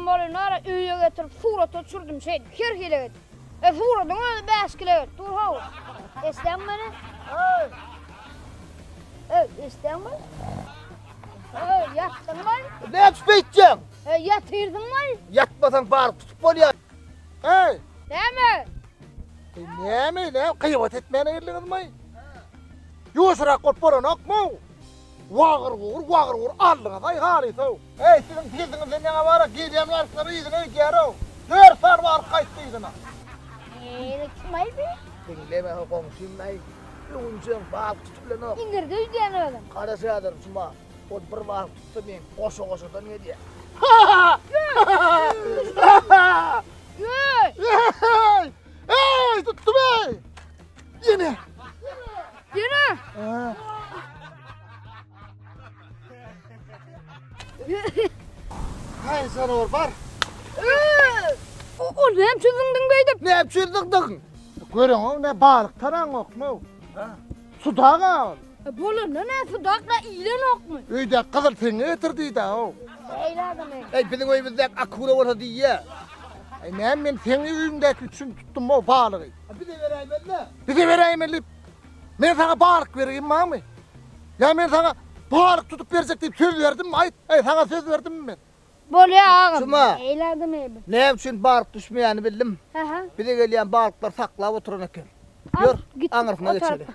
malı nara üye getirip surata sürdüm şey kirkile git. Suratın öyle 5 kilo git. Dur hav. İsteyen beni? İsteyen beni? Yattın mı? Ne yapıp edeceksin? Yatırdın mı? Yatmasan bağırıp tutup oluyor. Hey! Değil mi? Ne mi? Ne? Kıyıvat etmeyene yerliğin mi? Yusra korporan akma. Vağır vur, allına da ihali tav. Hey, sizin pildiniz ne var? Gideyen varsa izine gero. Dör sar var kayıttı izine. Kimay be? Dinleme komşum ney? Lunçun bağıp tutup lan o. İndirdi üyden öyle. Karasıyadır şuma. O bir bağıp tuttu ben. Koşu da ne diye? Hey, tuttu be! Yine. Yine. Hay sana var. O ne çözündün beydim? Ne yapıyordun? Görüyorsun ne balık taran yok mu? Suda kal. Bolun ne sudakla ilan ok mu? Öyle kızıl seni etirdiydi o. Eyladım ey. Ey bizim evimizde akura orada diye. Ey ne ben senin evimdeki için tuttum o balığı. Bir de vereyim elle. Bir de vereyim elle. Ben sana balık vereyim mami. Ya ben sana balık tutup verecek deyip söz verdim mi? Ay sana söz verdim mi ben? Bol ya ağam. Şuma. Eyladım ey. Ne için balık düşmeyeni bildim. Hı hı. Bir de gelen balıklar sakla oturun ekin. Al, Yor, git, anırfına o geçelim. tarafa.